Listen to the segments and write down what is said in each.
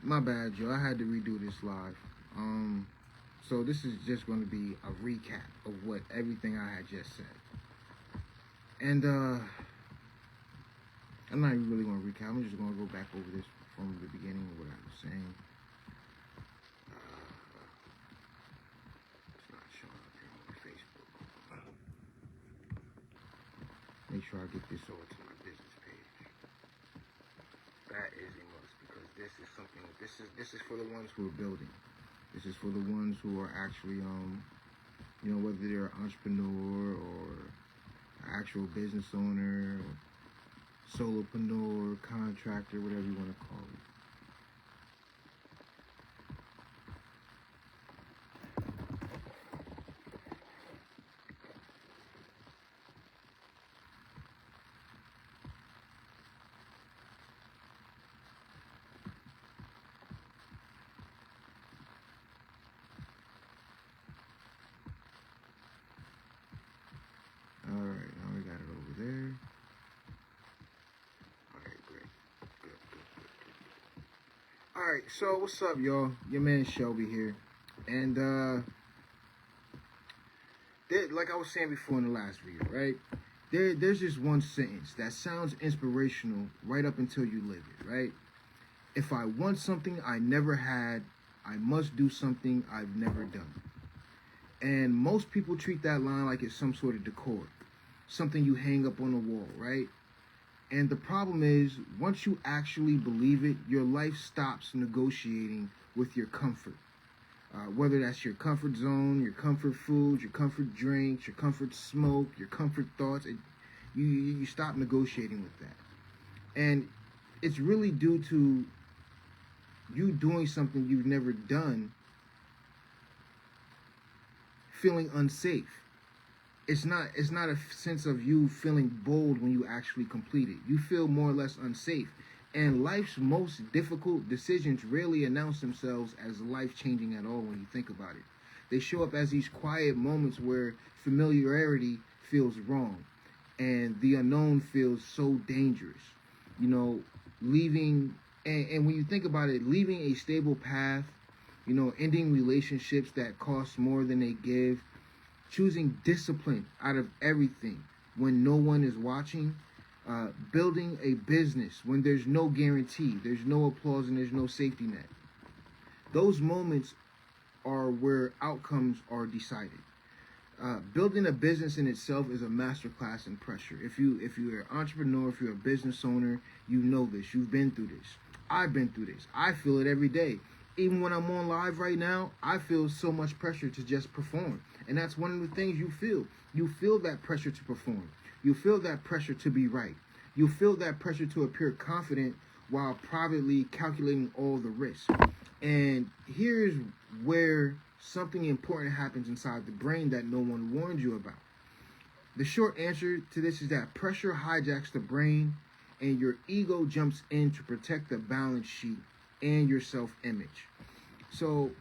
My bad, Joe. I had to redo this live. So this is just going to be a recap of what everything I had just said. And I'm not even really going to recap. I'm just going to go back over this from the beginning of what I was saying. It's not showing up here on Facebook. Make sure I get this over to my business page. That is a must, because this is something. This is for the ones who are building. This is for the ones who are actually, whether they're an entrepreneur or an actual business owner, or solopreneur, contractor, whatever you want to call it. Alright, now we got it over there. Alright, great. Good. Alright, so what's up, y'all? Your man Shelby here. And like I was saying before in the last video, right? There's just one sentence that sounds inspirational right up until you live it, right? If I want something I never had, I must do something I've never done. And most people treat that line like it's some sort of decor, something you hang up on the wall, right? And the problem is, once you actually believe it, your life stops negotiating with your comfort. Whether that's your comfort zone, your comfort foods, your comfort drinks, your comfort smoke, your comfort thoughts, you stop negotiating with that. And it's really due to you doing something you've never done, feeling unsafe. It's not a sense of you feeling bold when you actually complete it. You feel more or less unsafe. And life's most difficult decisions rarely announce themselves as life-changing at all when you think about it. They show up as these quiet moments where familiarity feels wrong and the unknown feels so dangerous. Leaving, and when you think about it, leaving a stable path, ending relationships that cost more than they give, choosing discipline out of everything when no one is watching, building a business when there's no guarantee, there's no applause, and there's no safety net. Those moments are where outcomes are decided. Building a business in itself is a masterclass in pressure. If you're an entrepreneur, if you're a business owner, you know this. You've been through this. I've been through this. I feel it every day. Even when I'm on live right now, I feel so much pressure to just perform. And that's one of the things you feel. You feel that pressure to perform. You feel that pressure to be right. You feel that pressure to appear confident while privately calculating all the risks. And here's where something important happens inside the brain that no one warned you about. The short answer to this is that pressure hijacks the brain and your ego jumps in to protect the balance sheet and your self-image. So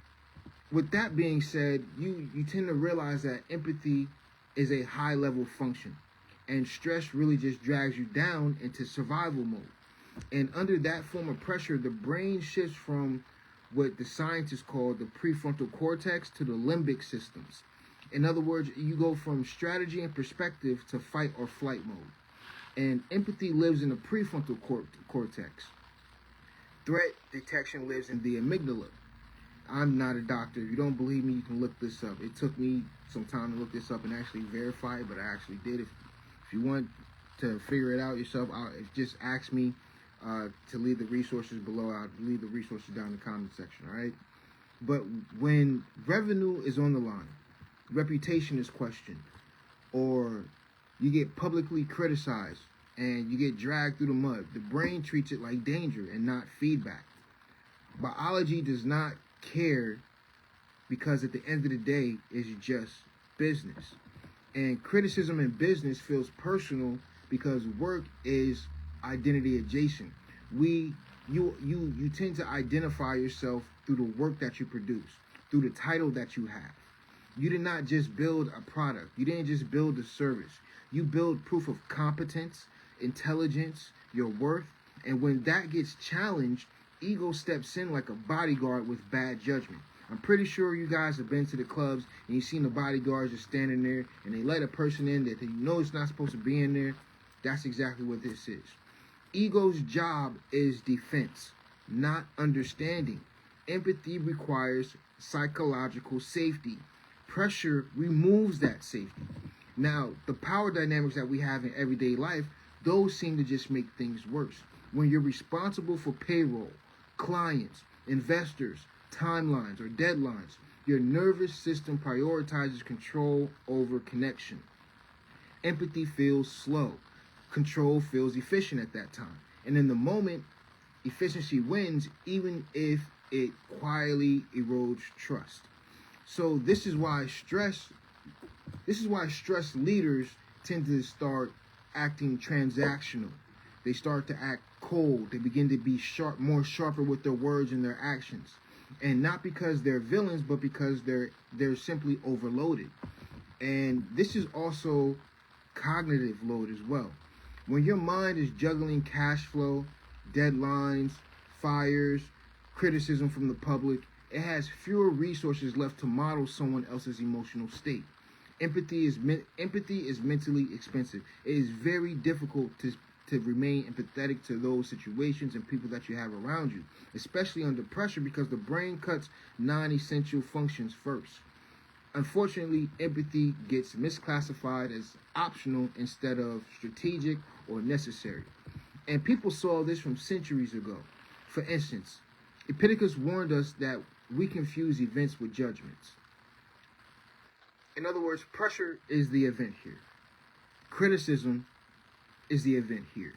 with that being said, you tend to realize that empathy is a high-level function, and stress really just drags you down into survival mode. And under that form of pressure, the brain shifts from what the scientists call the prefrontal cortex to the limbic systems. In other words, you go from strategy and perspective to fight or flight mode. And empathy lives in the prefrontal cortex. Threat detection lives in the amygdala. I'm not a doctor. If you don't believe me, you can look this up. It took me some time to look this up and actually verify it, but I actually did. If you want to figure it out yourself, just ask me to leave the resources below. I'll leave the resources down in the comment section, all right? But when revenue is on the line, reputation is questioned, or you get publicly criticized and you get dragged through the mud, the brain treats it like danger and not feedback. Biology does not care, because at the end of the day, it's just business. And criticism in business feels personal because work is identity adjacent. You tend to identify yourself through the work that you produce, through the title that you have. You did not just build a product. You didn't just build a service. You build proof of competence, intelligence, your worth. And when that gets challenged, ego steps in like a bodyguard with bad judgment. I'm pretty sure you guys have been to the clubs and you've seen the bodyguards just standing there and they let a person in that you know is not supposed to be in there. That's exactly what this is. Ego's job is defense, not understanding. Empathy requires psychological safety. Pressure removes that safety. Now, the power dynamics that we have in everyday life, those seem to just make things worse. When you're responsible for payroll, clients, investors, timelines, or deadlines, your nervous system prioritizes control over connection. Empathy feels slow. Control feels efficient at that time. And in the moment, efficiency wins, even if it quietly erodes trust. So this is why stress leaders tend to start acting transactional. They start to act cold. They begin to be more sharper with their words and their actions. And not because they're villains, but because they're simply overloaded. And this is also cognitive load as well. When your mind is juggling cash flow, deadlines, fires, criticism from the public, it has fewer resources left to model someone else's emotional state. Empathy is mentally expensive. It is very difficult to remain empathetic to those situations and people that you have around you, especially under pressure, because the brain cuts non-essential functions first. Unfortunately, empathy gets misclassified as optional instead of strategic or necessary. And people saw this from centuries ago. For instance, Epictetus warned us that we confuse events with judgments. In other words, pressure is the event here. Criticism is the event here.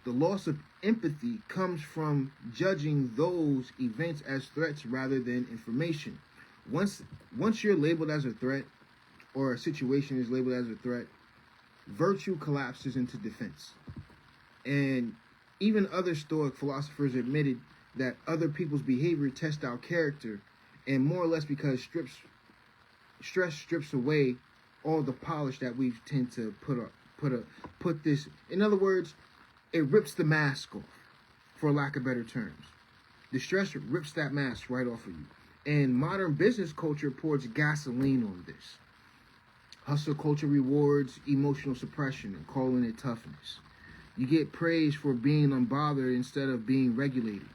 The loss of empathy comes from judging those events as threats rather than information. Once you're labeled as a threat, or a situation is labeled as a threat, virtue collapses into defense. And even other Stoic philosophers admitted that other people's behavior tests our character, and more or less because stress strips away all the polish that we tend to put this. In other words, it rips the mask off, for lack of better terms. The stress rips that mask right off of you. And modern business culture pours gasoline on this. Hustle culture rewards emotional suppression and calling it toughness. You get praise for being unbothered instead of being regulated.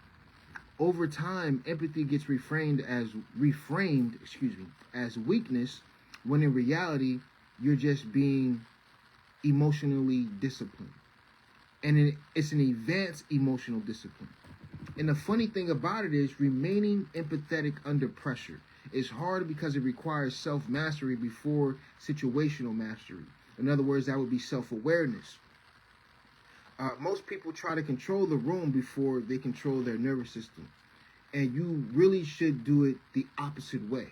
Over time, empathy gets reframed as weakness, when in reality, you're just being emotionally disciplined. And it's an advanced emotional discipline. And the funny thing about it is, remaining empathetic under pressure is hard because it requires self-mastery before situational mastery. In other words, that would be self-awareness. Most people try to control the room before they control their nervous system. And you really should do it the opposite way.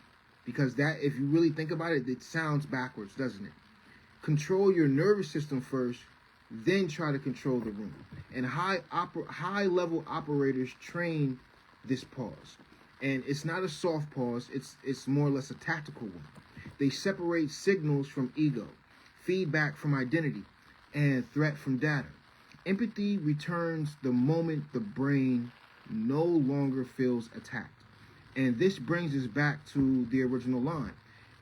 Because that, if you really think about it, it sounds backwards, doesn't it? Control your nervous system first, then try to control the room. And high-level operators train this pause. And it's not a soft pause, it's more or less a tactical one. They separate signals from ego, feedback from identity, and threat from data. Empathy returns the moment the brain no longer feels attacked. And this brings us back to the original line.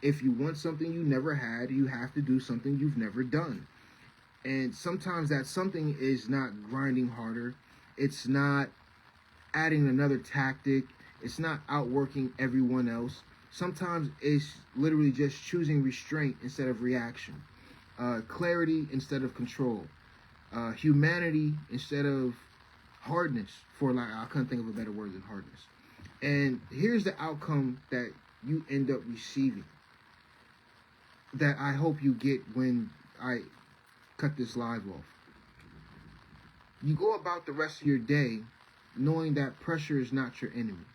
If you want something you never had, you have to do something you've never done. And sometimes that something is not grinding harder. It's not adding another tactic. It's not outworking everyone else. Sometimes it's literally just choosing restraint instead of reaction. Clarity instead of control. Humanity instead of hardness. I couldn't think of a better word than hardness. And here's the outcome that you end up receiving, that I hope you get when I cut this live off. You go about the rest of your day knowing that pressure is not your enemy.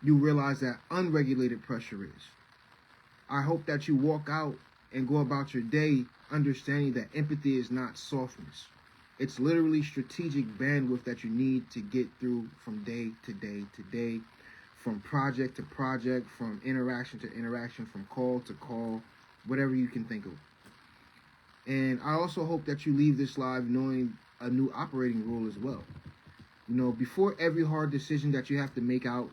You realize that unregulated pressure is. I hope that you walk out and go about your day understanding that empathy is not softness. It's literally strategic bandwidth that you need to get through from day to day to day, from project to project, from interaction to interaction, from call to call, whatever you can think of. And I also hope that you leave this live knowing a new operating rule as well. You know, before every hard decision that you have to make out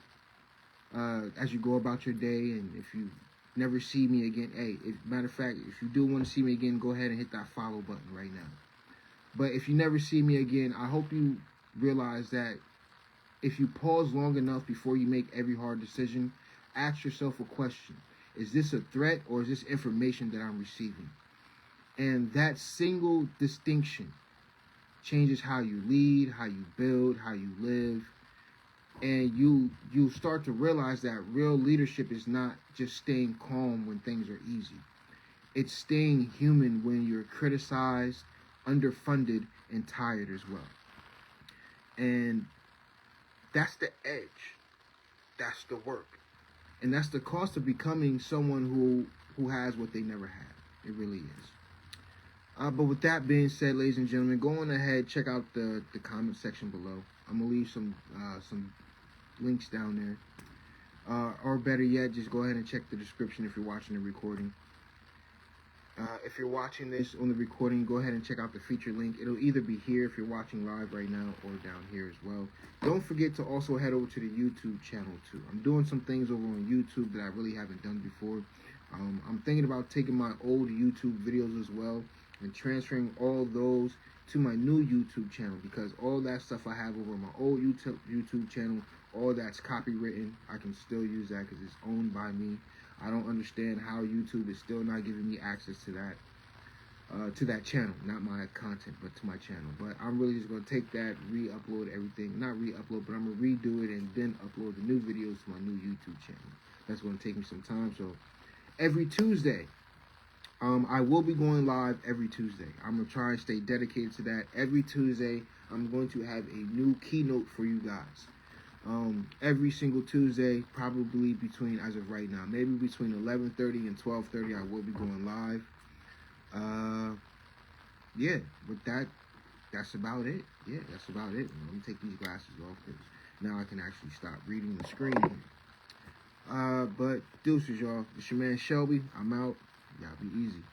as you go about your day, and if you never see me again, hey, matter of fact, if you do want to see me again, go ahead and hit that follow button right now. But if you never see me again, I hope you realize that if you pause long enough before you make every hard decision, ask yourself a question. Is this a threat or is this information that I'm receiving? And that single distinction changes how you lead, how you build, how you live. And you start to realize that real leadership is not just staying calm when things are easy. It's staying human when you're criticized, underfunded, and tired as well. And that's the edge. That's the work. And that's the cost of becoming someone who has what they never had. It really is. But with that being said, ladies and gentlemen, go on ahead, check out the comment section below. I'm going to leave some links down there. Or better yet, just go ahead and check the description if you're watching the recording. If you're watching this on the recording, go ahead and check out the feature link. It'll either be here if you're watching live right now or down here as well. Don't forget to also head over to the YouTube channel too. I'm doing some things over on YouTube that I really haven't done before. I'm thinking about taking my old YouTube videos as well and transferring all those to my new YouTube channel, because all that stuff I have over on my old YouTube channel, all that's copywritten. I can still use that because it's owned by me. I don't understand how YouTube is still not giving me access to that channel, not my content, but to my channel. But I'm really just going to take that, re-upload everything. Not re-upload, but I'm going to redo it and then upload the new videos to my new YouTube channel. That's going to take me some time. So every Tuesday, I will be going live every Tuesday. I'm going to try and stay dedicated to that. Every Tuesday, I'm going to have a new keynote for you guys. Every single Tuesday, probably between, as of right now, maybe between 11:30 and 12:30, I will be going live. Yeah, with that, that's about it. Yeah, that's about it. Let me take these glasses off because now I can actually stop reading the screen. But deuces, y'all. It's your man Shelby. I'm out. Y'all be easy.